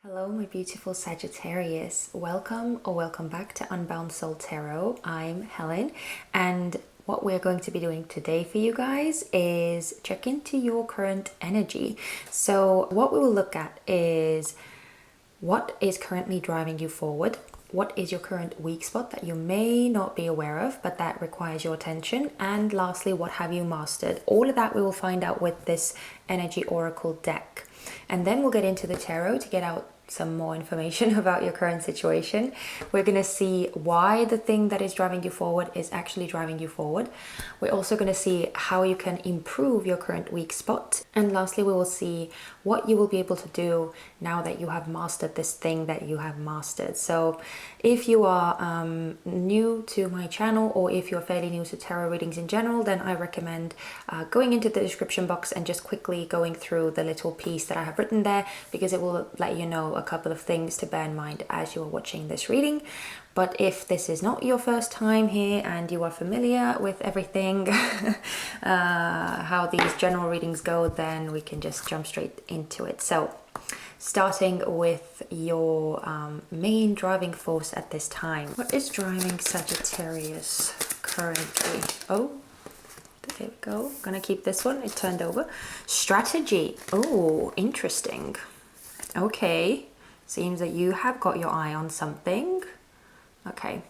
Hello, my beautiful Sagittarius. Welcome or welcome back to Unbound Soul Tarot. I'm Helen, and what we're going to be doing today for you guys is check into your current energy. So what we will look at is what is currently driving you forward. What is your current weak spot that you may not be aware of, but that requires your attention? And lastly, what have you mastered? All of that we will find out with this energy oracle deck. And then we'll get into the tarot to get out some more information about your current situation. We're going to see why the thing that is driving you forward is actually driving you forward. We're also going to see how you can improve your current weak spot. And lastly, we will see what you will be able to do now that you have mastered this thing that you have mastered. So if you are new to my channel, or if you're fairly new to tarot readings in general, then I recommend going into the description box and just quickly going through the little piece that I have written there, because it will let you know a couple of things to bear in mind as you're watching this reading. But if this is not your first time here and you are familiar with everything, how these general readings go, then we can just jump straight into it. So starting with your main driving force at this time. What is driving Sagittarius currently? Oh, there we go. Gonna keep this one. It turned over. Strategy. Oh, interesting. Okay. Seems that you have got your eye on something. Okay.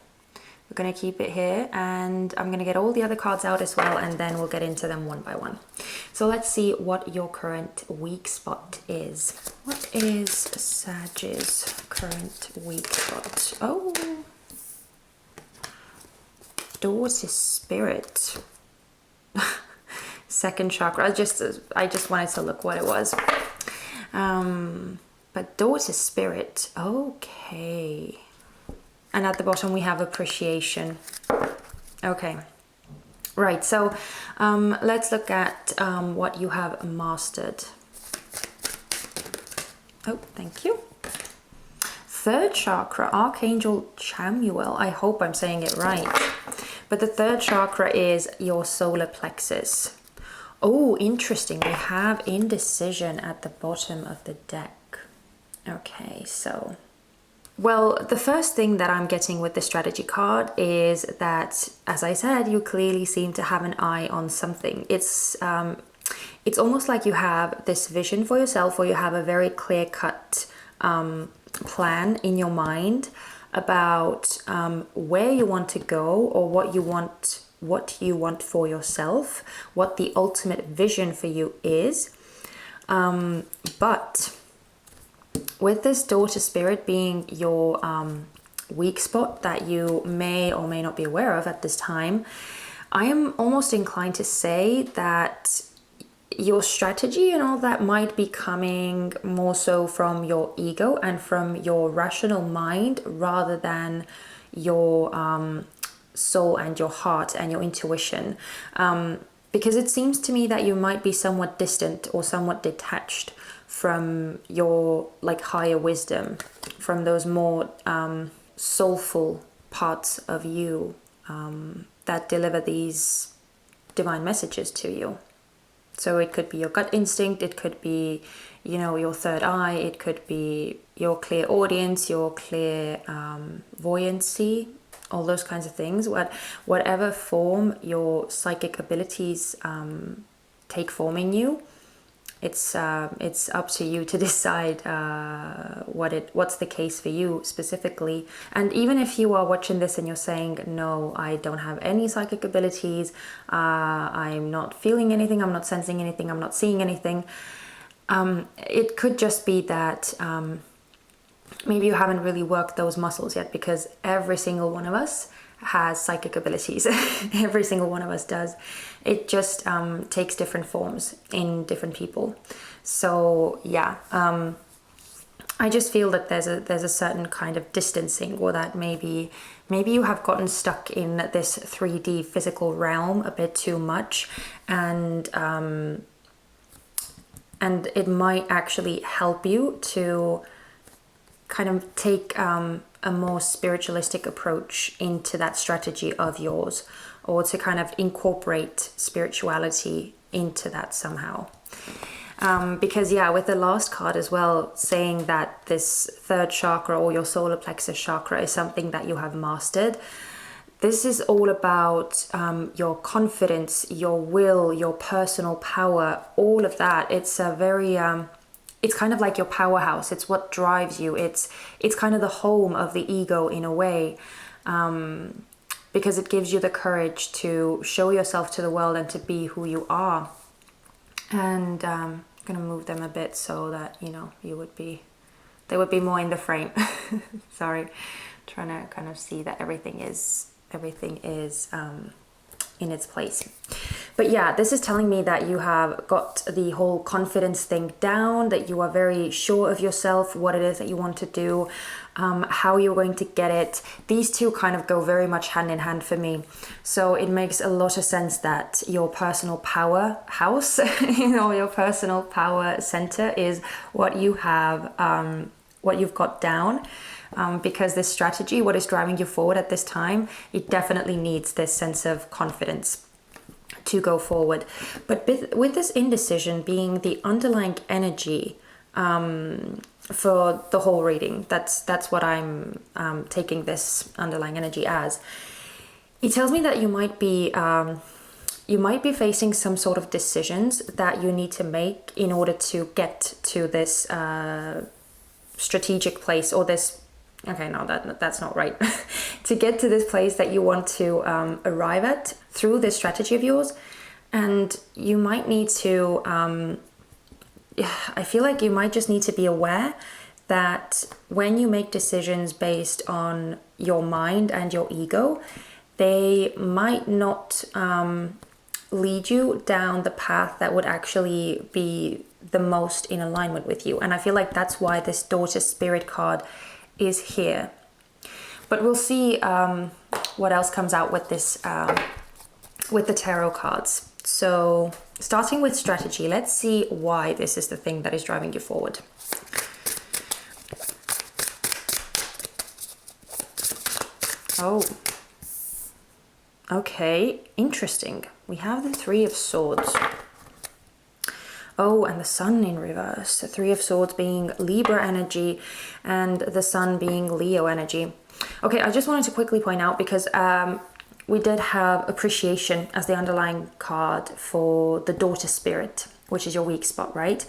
We're going to keep it here, and I'm going to get all the other cards out as well, and then we'll get into them one by one. So let's see what your current weak spot is. What is Sag's current weak spot? Oh. Daughter Spirit. Second chakra. I just wanted to look what it was. But Daughter Spirit. Okay. And at the bottom we have appreciation. Okay. Right, so let's look at what you have mastered. Oh, thank you. Third chakra, Archangel Chamuel. I hope I'm saying it right. But the third chakra is your solar plexus. Oh, interesting. We have indecision at the bottom of the deck. Okay, so... well, the first thing that I'm getting with the strategy card is that, as I said, you clearly seem to have an eye on something. It's almost like you have this vision for yourself, or you have a very clear-cut plan in your mind about where you want to go, or what you want for yourself, what the ultimate vision for you is. But with this Daughter Spirit being your weak spot that you may or may not be aware of at this time, I am almost inclined to say that your strategy and all that might be coming more so from your ego and from your rational mind, rather than your soul and your heart and your intuition. Because it seems to me that you might be somewhat distant or somewhat detached from your higher wisdom, from those more soulful parts of you that deliver these divine messages to you. So it could be your gut instinct, it could be, your third eye, it could be your clear audience, your clear voyancy, all those kinds of things. Whatever form your psychic abilities take form in you, it's up to you to decide what's the case for you specifically. And even if you are watching this and you're saying, no, I don't have any psychic abilities, I'm not feeling anything, I'm not sensing anything, I'm not seeing anything, it could just be that maybe you haven't really worked those muscles yet, because every single one of us has psychic abilities. Every single one of us does. It just takes different forms in different people. So yeah, I just feel that there's a certain kind of distancing, or that maybe you have gotten stuck in this 3D physical realm a bit too much, and it might actually help you to kind of take a more spiritualistic approach into that strategy of yours, or to kind of incorporate spirituality into that somehow. Because yeah, with the last card as well, saying that this third chakra or your solar plexus chakra is something that you have mastered. This is all about your confidence, your will, your personal power, all of that. It's a very, it's kind of like your powerhouse. It's what drives you. It's kind of the home of the ego in a way, because it gives you the courage to show yourself to the world and to be who you are. And I'm gonna move them a bit so that they would be more in the frame. Sorry, trying to kind of see that everything is in its place. But yeah, this is telling me that you have got the whole confidence thing down, that you are very sure of yourself, what it is that you want to do, how you're going to get it. These two kind of go very much hand in hand for me. So it makes a lot of sense that your personal power house, your personal power center is what you have, what you've got down. Because this strategy, what is driving you forward at this time, it definitely needs this sense of confidence to go forward. But with this indecision being the underlying energy for the whole reading, that's what I'm taking this underlying energy as. It tells me that you might be facing some sort of decisions that you need to make in order to get to this strategic place, or this. Okay, no, that's not right. To get to this place that you want to arrive at through this strategy of yours. And you might need to, I feel like you might just need to be aware that when you make decisions based on your mind and your ego, they might not lead you down the path that would actually be the most in alignment with you. And I feel like that's why this daughter spirit card is here. But we'll see what else comes out with this with the tarot cards. So starting with strategy, let's see why this is the thing that is driving you forward. Oh, okay, interesting. We have the Three of Swords. Oh, and the Sun in reverse. The Three of Swords being Libra energy and the Sun being Leo energy. Okay, I just wanted to quickly point out, because we did have appreciation as the underlying card for the daughter spirit, which is your weak spot, right?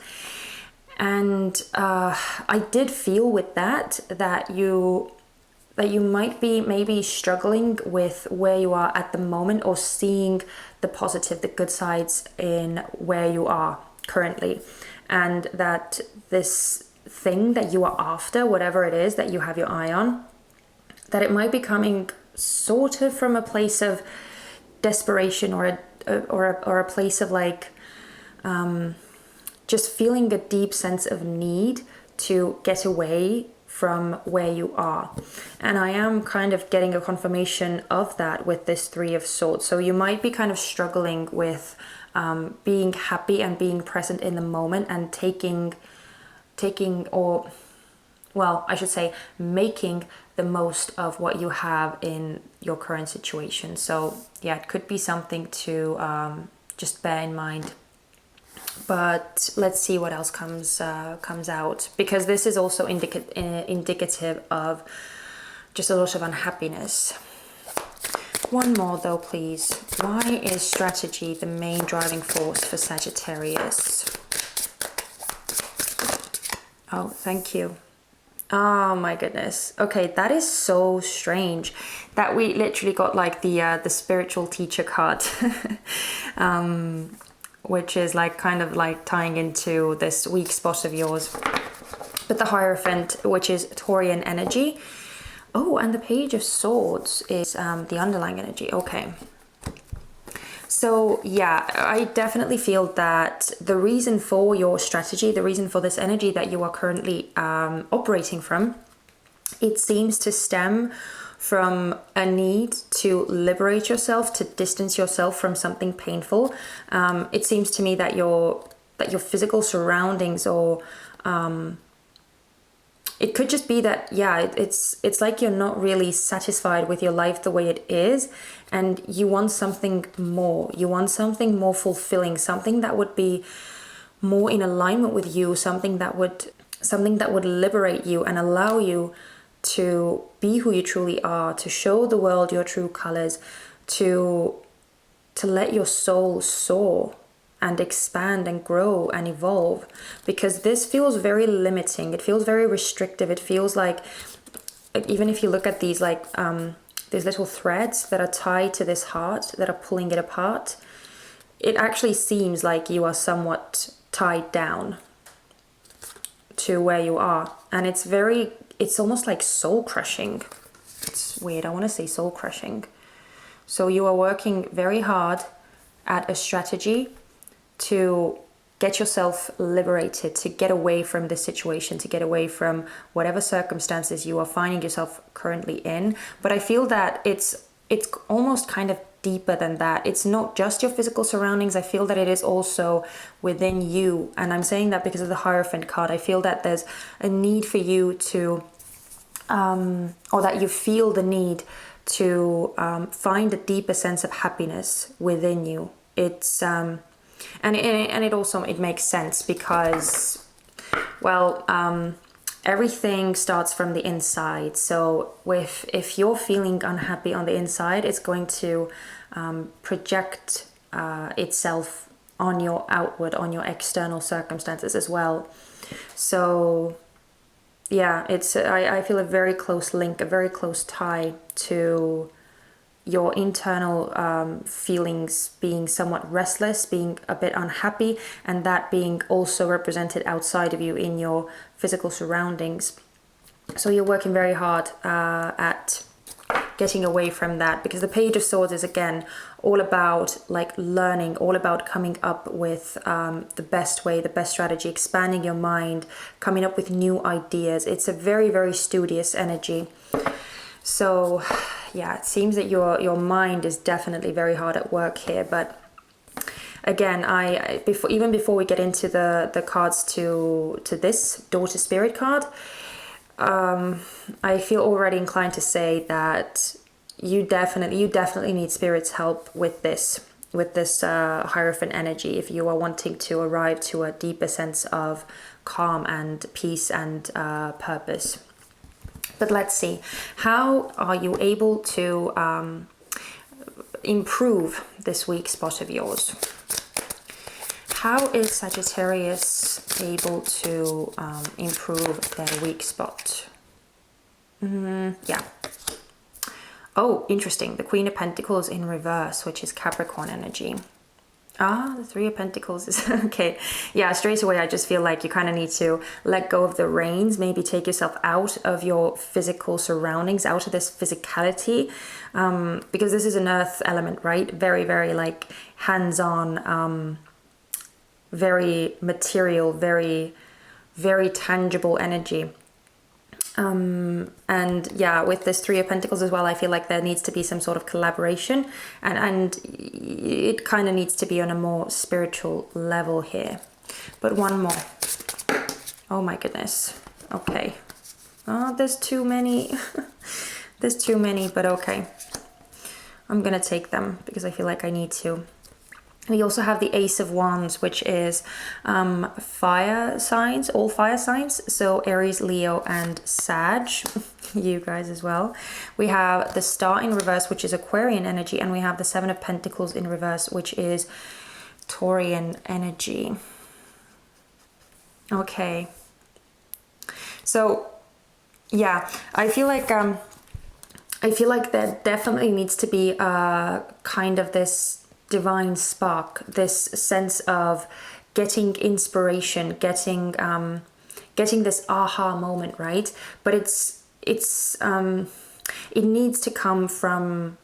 And I did feel with that you might be maybe struggling with where you are at the moment, or seeing the positive, the good sides in where you are currently, and that this thing that you are after, whatever it is that you have your eye on, that it might be coming sort of from a place of desperation, or a place of like just feeling a deep sense of need to get away from where you are. And I am kind of getting a confirmation of that with this Three of Swords. So you might be kind of struggling with being happy and being present in the moment, and making the most of what you have in your current situation. So yeah, it could be something to just bear in mind. But let's see what else comes out, because this is also indicative of just a lot of unhappiness. One more though, please. Why is strategy the main driving force for Sagittarius? Oh, thank you. Oh my goodness. Okay, that is so strange that we literally got like the spiritual teacher card, which is like kind of like tying into this weak spot of yours. But the Hierophant, which is Taurian energy. Oh, and the Page of Swords is the underlying energy. Okay. So yeah, I definitely feel that the reason for your strategy, the reason for this energy that you are currently operating from, it seems to stem from a need to liberate yourself, to distance yourself from something painful. It seems to me that your physical surroundings, or it could just be that, yeah, it's like you're not really satisfied with your life the way it is, and you want something more. You want something more fulfilling, something that would be more in alignment with you, something that would liberate you and allow you to be who you truly are, to show the world your true colors, to let your soul soar and expand and grow and evolve. Because this feels very limiting, it feels very restrictive. It feels like, even if you look at these like these little threads that are tied to this heart that are pulling it apart, it actually seems like you are somewhat tied down to where you are. And it's almost like soul crushing. It's weird, I want to say soul crushing. So you are working very hard at a strategy to get yourself liberated, to get away from this situation, to get away from whatever circumstances you are finding yourself currently in. But I feel that it's almost kind of deeper than that. It's not just your physical surroundings. I feel that it is also within you. And I'm saying that because of the Hierophant card. I feel that there's a need for you to, or that you feel the need to find a deeper sense of happiness within you. It's and it also, it makes sense because, well, everything starts from the inside. So if you're feeling unhappy on the inside, it's going to project itself on your outward, on your external circumstances as well. So yeah, I feel a very close link, a very close tie to your internal feelings being somewhat restless, being a bit unhappy, and that being also represented outside of you in your physical surroundings. So you're working very hard at getting away from that, because the Page of Swords is, again, all about like learning, all about coming up with the best way, the best strategy, expanding your mind, coming up with new ideas. It's a very, very studious energy. So yeah, it seems that your mind is definitely very hard at work here. But again, even before we get into the cards to this Daughter Spirit card, I feel already inclined to say that you definitely need Spirit's help with this Hierophant energy, if you are wanting to arrive to a deeper sense of calm and peace and purpose. But let's see, how are you able to improve this weak spot of yours? How is Sagittarius able to improve their weak spot? Yeah. Oh, interesting. The Queen of Pentacles in reverse, which is Capricorn energy. Ah, the Three of Pentacles is okay. Yeah, straight away I just feel like you kind of need to let go of the reins, maybe take yourself out of your physical surroundings, out of this physicality, because this is an earth element, right? Very, very like hands-on, very material, very, very tangible energy. And yeah, with this Three of Pentacles as well, I feel like there needs to be some sort of collaboration, and it kind of needs to be on a more spiritual level here. But one more. Oh my goodness. Okay. Oh, there's too many. There's too many, but okay. I'm gonna take them because I feel like I need to. We also have the Ace of Wands, which is fire signs, all fire signs. So Aries, Leo, and Sag, you guys as well. We have the Star in reverse, which is Aquarian energy. And we have the Seven of Pentacles in reverse, which is Taurian energy. Okay. So, yeah, I feel like there definitely needs to be kind of this divine spark, this sense of getting inspiration, getting this aha moment, right? But it needs to come from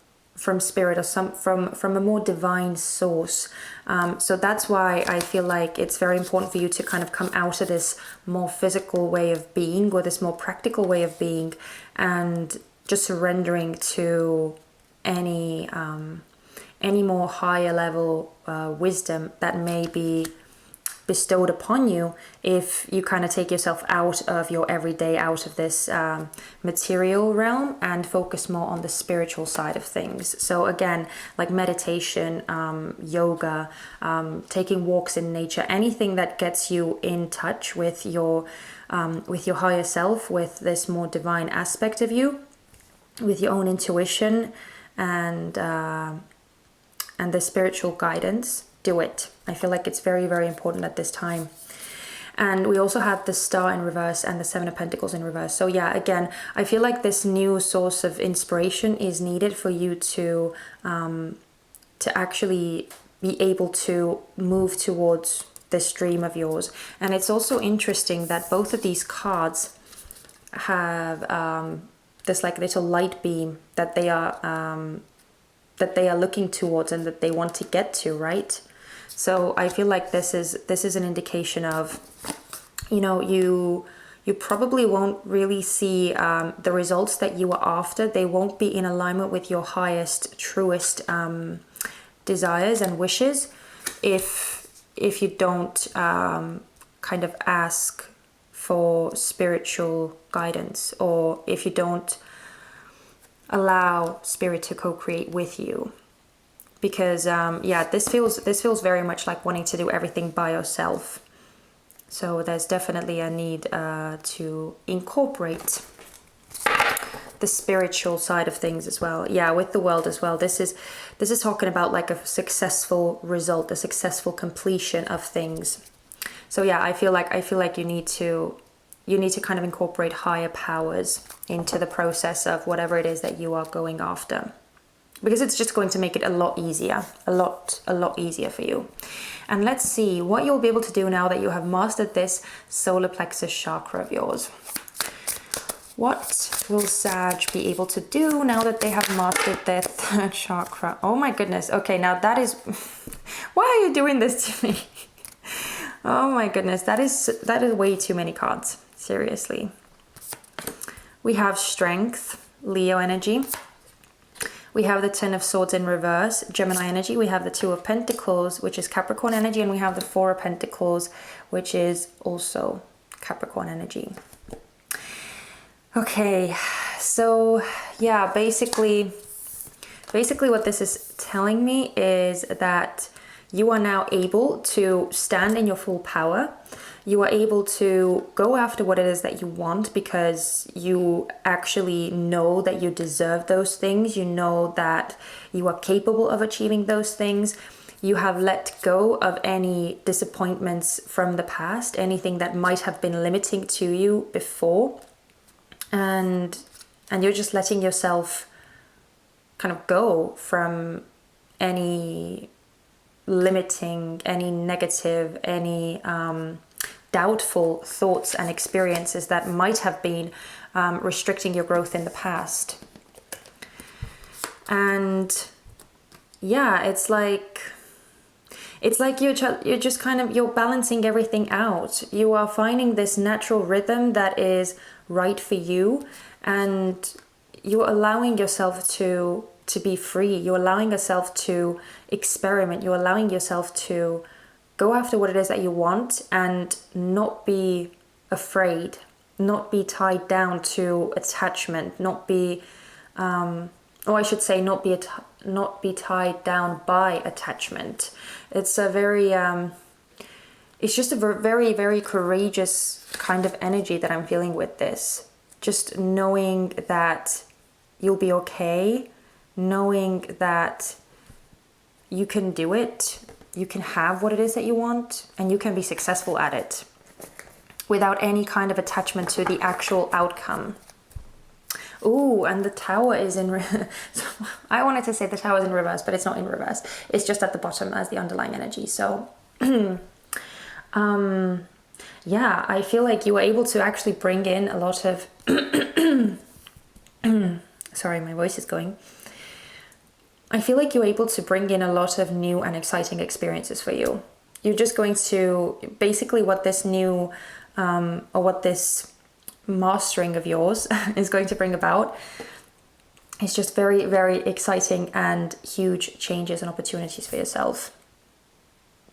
spirit, or from a more divine source. So that's why I feel like it's very important for you to kind of come out of this more physical way of being, or this more practical way of being, and just surrendering to any more higher level wisdom that may be bestowed upon you if you kind of take yourself out of your everyday, out of this material realm, and focus more on the spiritual side of things. So again, like meditation, yoga, taking walks in nature, anything that gets you in touch with your higher self, with this more divine aspect of you, with your own intuition and the spiritual guidance. Do it. I feel like it's very, very important at this time. And we also have the Star in reverse and the Seven of Pentacles in reverse. So yeah, again, I feel like this new source of inspiration is needed for you to actually be able to move towards this dream of yours. And it's also interesting that both of these cards have this like little light beam that they are looking towards and that they want to get to, right? So I feel like this is an indication of, you probably won't really see the results that you are after. They won't be in alignment with your highest, truest desires and wishes if you don't kind of ask for spiritual guidance, or if you don't allow spirit to co-create with you. Because this feels very much like wanting to do everything by yourself. So there's definitely a need to incorporate the spiritual side of things as well. Yeah, with the World as well. This is talking about like a successful result, a successful completion of things. So yeah, I feel like you need to kind of incorporate higher powers into the process of whatever it is that you are going after, because it's just going to make it a lot easier for you. And let's see what you'll be able to do now that you have mastered this solar plexus chakra of yours. What will Sag be able to do now that they have mastered their third chakra? Oh my goodness. Okay, now that is... Why are you doing this to me? Oh my goodness, that is way too many cards. Seriously. We have Strength, Leo energy. We have the Ten of Swords in reverse, Gemini energy. We have the Two of Pentacles, which is Capricorn energy. And we have the Four of Pentacles, which is also Capricorn energy. Okay, so yeah, basically what this is telling me is that you are now able to stand in your full power. You are able to go after what it is that you want because you actually know that you deserve those things. You know that you are capable of achieving those things. You have let go of any disappointments from the past, anything that might have been limiting to you before. And you're just letting yourself kind of go from any limiting, any negative, any doubtful thoughts and experiences that might have been restricting your growth in the past. And yeah, it's like you're just kind of, you're balancing everything out. You are finding this natural rhythm that is right for you, and you're allowing yourself to be free. You're allowing yourself to experiment. You're allowing yourself to go after what it is that you want and not be afraid, not be tied down to attachment, not be tied down by attachment. It's a very it's just a very, very courageous kind of energy that I'm feeling with this. Just knowing that you'll be okay, knowing that you can do it, you can have what it is that you want, and you can be successful at it without any kind of attachment to the actual outcome. Ooh, and the Tower is in I wanted to say the Tower is in reverse, but it's not in reverse. It's just at the bottom as the underlying energy. So yeah, I feel like you were able to actually bring in a lot of sorry, my voice is going. I feel like you're able to bring in a lot of new and exciting experiences for you. You're just going to, basically what this new, or what this mastering of yours is going to bring about is just very, very exciting and huge changes and opportunities for yourself.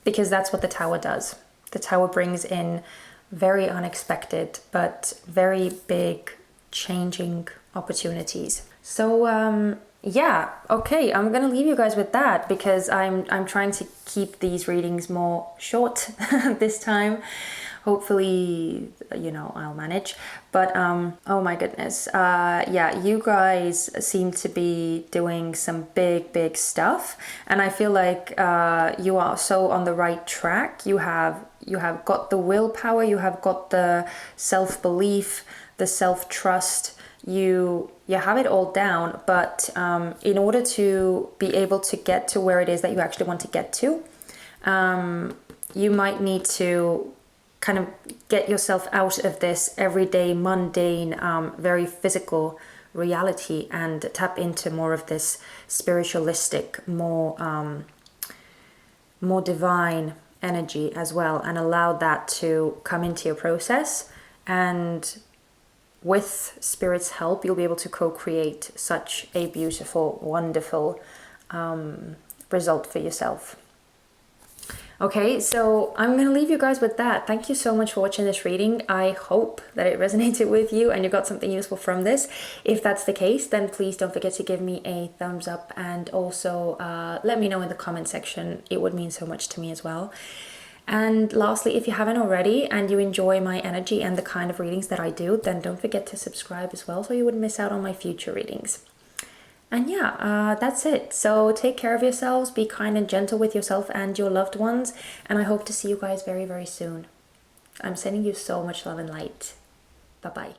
Because that's what the Tower does. The Tower brings in very unexpected but very big changing opportunities. So yeah, okay, I'm gonna leave you guys with that because I'm trying to keep these readings more short this time. Hopefully, you know, I'll manage. But oh my goodness, yeah, you guys seem to be doing some big stuff, and I feel like you are so on the right track. You have got the willpower, you have got the self-belief, the self-trust. You have it all down, but in order to be able to get to where it is that you actually want to get to, you might need to kind of get yourself out of this everyday, mundane, very physical reality and tap into more of this spiritualistic, more divine energy as well, and allow that to come into your process. And with Spirit's help, you'll be able to co-create such a beautiful, wonderful result for yourself. Okay, so I'm going to leave you guys with that. Thank you so much for watching this reading. I hope that it resonated with you and you got something useful from this. If that's the case, then please don't forget to give me a thumbs up, and also let me know in the comment section. It would mean so much to me as well. And lastly, if you haven't already and you enjoy my energy and the kind of readings that I do, then don't forget to subscribe as well so you wouldn't miss out on my future readings. And yeah, that's it. So take care of yourselves, be kind and gentle with yourself and your loved ones, and I hope to see you guys very soon. I'm sending you so much love and light. Bye-bye.